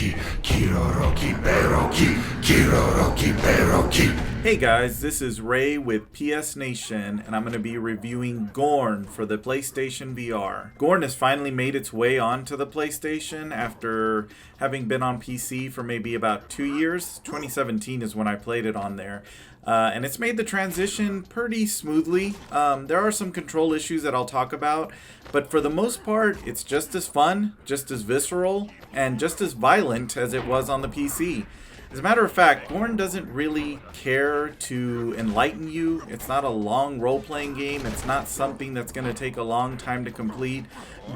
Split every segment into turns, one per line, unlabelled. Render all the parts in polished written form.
Kiroroki, Kiroroki, Beroki, Kiroroki, Beroki.
Hey guys, this is Ray with PS Nation, and I'm going to be reviewing Gorn for the PlayStation VR. Gorn has finally made its way onto the PlayStation after having been on PC for maybe about 2 years. 2017 is when I played it on there. And it's made the transition pretty smoothly. There are some control issues that I'll talk about, but for the most part, it's just as fun, just as visceral, and just as violent as it was on the PC. As a matter of fact, Gorn doesn't really care to enlighten you. It's not a long role-playing game. It's not something that's going to take a long time to complete.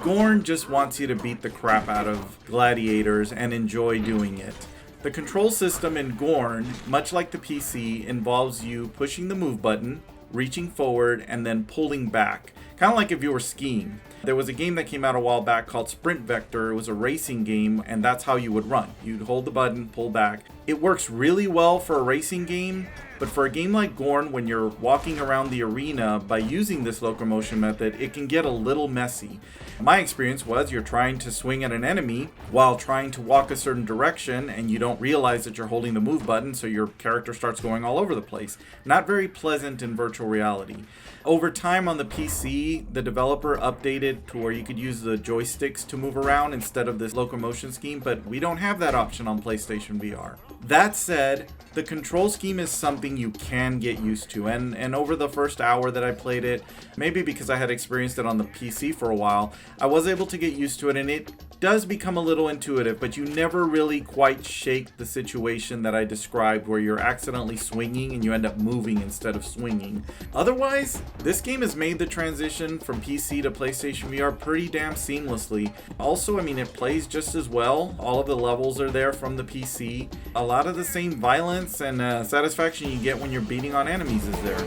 Gorn just wants you to beat the crap out of gladiators and enjoy doing it. The control system in Gorn, much like the PC, involves you pushing the move button, reaching forward, and then pulling back. Kind of like if you were skiing. There was a game that came out a while back called Sprint Vector. It was a racing game, and that's how you would run. You'd hold the button, pull back. It works really well for a racing game, but for a game like Gorn, when you're walking around the arena by using this locomotion method, it can get a little messy. My experience was you're trying to swing at an enemy while trying to walk a certain direction, and you don't realize that you're holding the move button, so your character starts going all over the place. Not very pleasant in virtual reality. Over time on the PC, the developer updated to where you could use the joysticks to move around instead of this locomotion scheme, but we don't have that option on PlayStation VR. That said, the control scheme is something you can get used to, and over the first hour that I played it, maybe because I had experienced it on the PC for a while, I was able to get used to it, and it does become a little intuitive, but you never really quite shake the situation that I described where you're accidentally swinging and you end up moving instead of swinging. Otherwise, this game has made the transition from PC to PlayStation VR pretty damn seamlessly. Also, it plays just as well. All of the levels are there from the PC. A lot of the same violence and satisfaction you get when you're beating on enemies is there.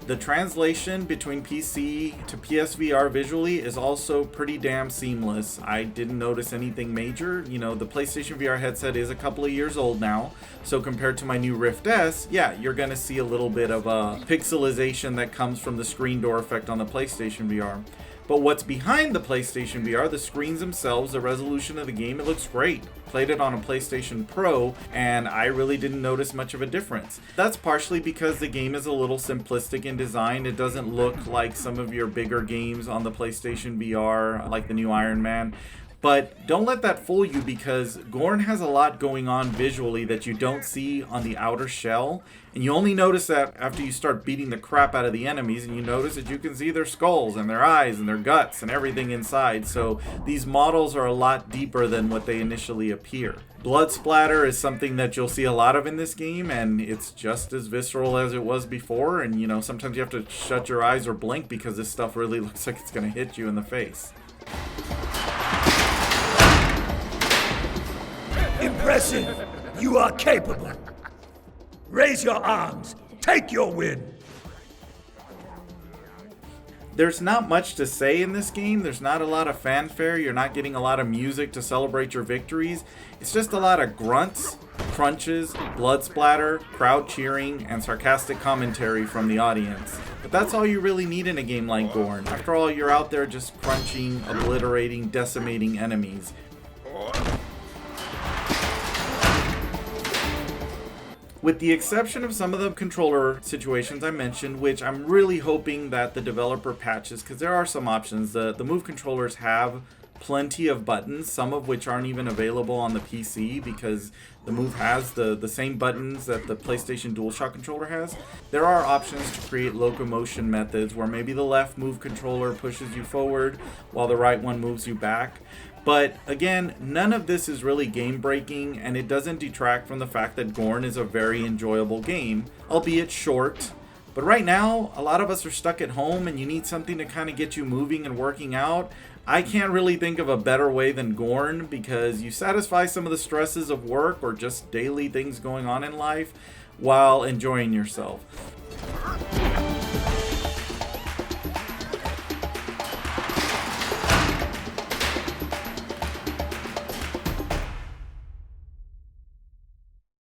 The translation between PC to PSVR visually is also pretty damn seamless. I didn't notice anything major. The PlayStation VR headset is a couple of years old now, so compared to my new Rift S, yeah, you're gonna see a little bit of a pixelization that comes from the screen door effect on the PlayStation VR. But what's behind the PlayStation VR, the screens themselves, the resolution of the game, it looks great. Played it on a PlayStation Pro, and I really didn't notice much of a difference. That's partially because the game is a little simplistic in design. It doesn't look like some of your bigger games on the PlayStation VR, like the new Iron Man. But don't let that fool you, because Gorn has a lot going on visually that you don't see on the outer shell. And you only notice that after you start beating the crap out of the enemies, and you notice that you can see their skulls and their eyes and their guts and everything inside. So these models are a lot deeper than what they initially appear. Blood splatter is something that you'll see a lot of in this game, and it's just as visceral as it was before. And sometimes you have to shut your eyes or blink because this stuff really looks like it's going to hit you in the face.
Impressive! You are capable! Raise your arms! Take your win!
There's not much to say in this game. There's not a lot of fanfare. You're not getting a lot of music to celebrate your victories. It's just a lot of grunts, crunches, blood splatter, crowd cheering, and sarcastic commentary from the audience. But that's all you really need in a game like Gorn. After all, you're out there just crunching, obliterating, decimating enemies. With the exception of some of the controller situations I mentioned, which I'm really hoping that the developer patches, because there are some options. The Move controllers have plenty of buttons, some of which aren't even available on the PC because the Move has the same buttons that the PlayStation DualShock controller has. There are options to create locomotion methods where maybe the left Move controller pushes you forward while the right one moves you back. But again, none of this is really game breaking, and it doesn't detract from the fact that Gorn is a very enjoyable game, albeit short. But right now, a lot of us are stuck at home and you need something to kind of get you moving and working out. I can't really think of a better way than Gorn, because you satisfy some of the stresses of work or just daily things going on in life while enjoying yourself.